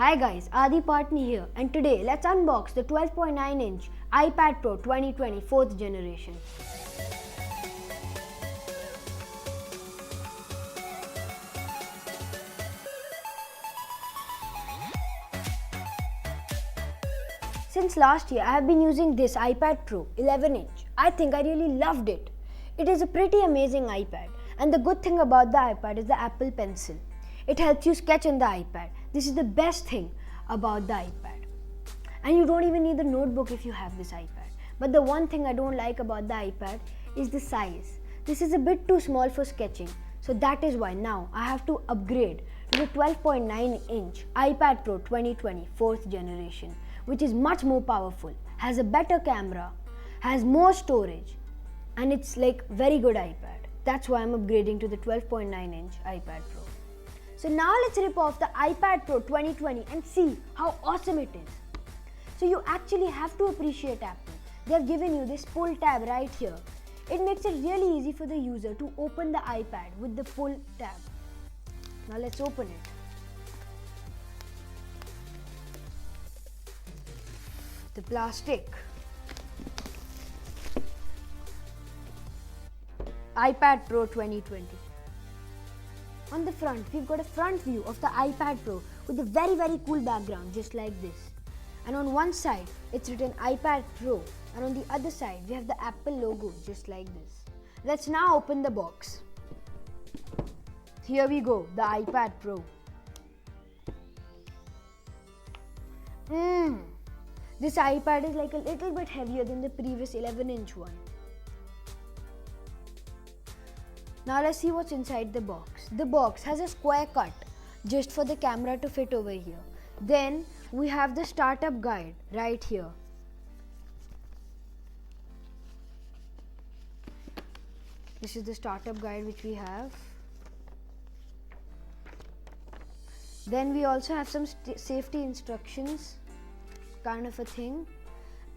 Hi guys, Aadi Patni here, and today let's unbox the 12.9-inch iPad Pro 2020 4th generation. Since last year, I have been using this iPad Pro 11-inch. I think I really loved it. It is a pretty amazing iPad, and the good thing about the iPad is the Apple Pencil. It helps you sketch on the iPad. This is the best thing about the iPad. And you don't even need a notebook if you have this iPad. But the one thing I don't like about the iPad is the size. This is a bit too small for sketching. So that is why now I have to upgrade to the 12.9-inch iPad Pro 2020 4th generation, which is much more powerful, has a better camera, has more storage, and it's like very good iPad. That's why I'm upgrading to the 12.9-inch iPad Pro. So now let's rip off the iPad Pro 2020 and see how awesome it is. So you actually have to appreciate Apple. They have given you this pull tab right here. It makes it really easy for the user to open the iPad with the pull tab. Now let's open it. The plastic. iPad Pro 2020. On the front, we've got a front view of the iPad Pro with a very cool background just like this. And on one side, it's written iPad Pro, and on the other side, we have the Apple logo just like this. Let's now open the box. Here we go, the iPad Pro. This iPad is like a little bit heavier than the previous 11-inch one. Now let's see what's inside the box. The box has a square cut just for the camera to fit over here. Then we have the startup guide right here. This is the startup guide which we have. Then we also have some safety instructions kind of a thing.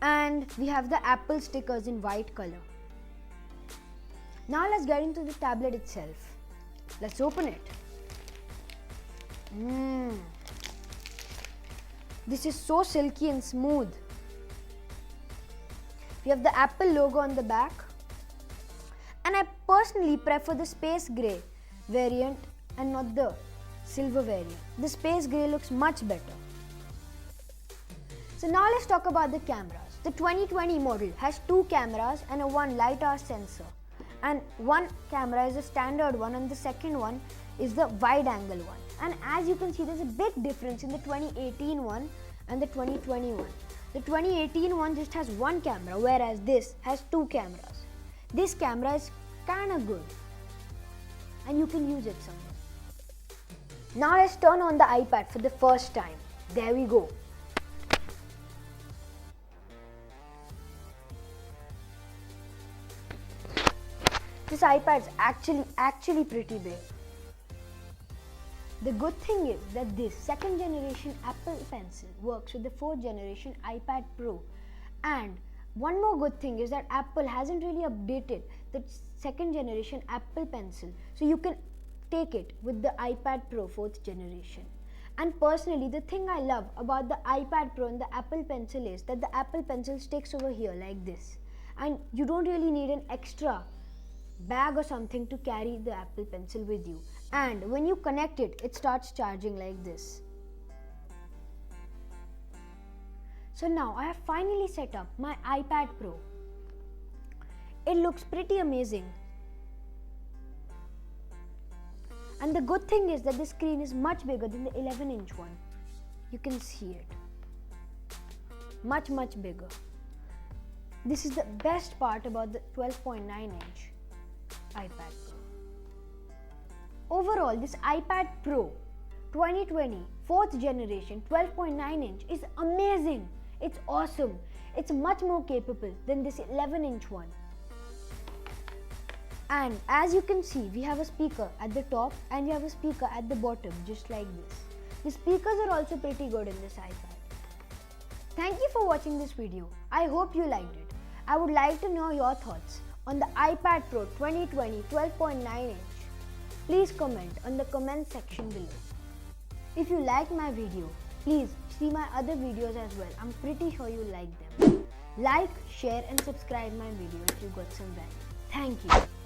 And we have the Apple stickers in white color. Now let's get into the tablet itself. Let's open it. This is so silky and smooth. We have the Apple logo on the back. And I personally prefer the space grey variant and not the silver variant. The space grey looks much better. So now let's talk about the cameras. The 2020 model has two cameras and a one LiDAR sensor. And one camera is a standard one and the second one is the wide angle one. And as you can see, there's a big difference in the 2018 one and the 2020 one. The 2018 one just has one camera, whereas this has two cameras. This camera is kinda good and you can use it somewhere. Now let's turn on the iPad for the first time. There we go. This iPad is actually pretty big. The good thing is that this second generation Apple Pencil works with the 4th generation iPad Pro. And one more good thing is that Apple hasn't really updated the second generation Apple Pencil. So you can take it with the iPad Pro 4th generation. And personally, the thing I love about the iPad Pro and the Apple Pencil is that the Apple Pencil sticks over here like this. And you don't really need an extra bag or something to carry the Apple Pencil with you. And when you connect it, it starts charging like this. So now I have finally set up my iPad Pro. It looks pretty amazing. And the good thing is that the screen is much bigger than the 11-inch one. You can see it. Much bigger. This is the best part about the 12.9-inch iPad Pro. Overall, this iPad Pro 2020 4th generation 12.9-inch is amazing. It's awesome. It's much more capable than this 11-inch one. And as you can see, we have a speaker at the top and we have a speaker at the bottom just like this. The speakers are also pretty good in this iPad. Thank you for watching this video. I hope you liked it. I would like to know your thoughts on the iPad Pro 2020 12.9-inch. Please comment on the comment section below. If you like my video, Please see my other videos as well. I'm pretty sure you like them. Like, share and subscribe my video if you got some value. Thank you.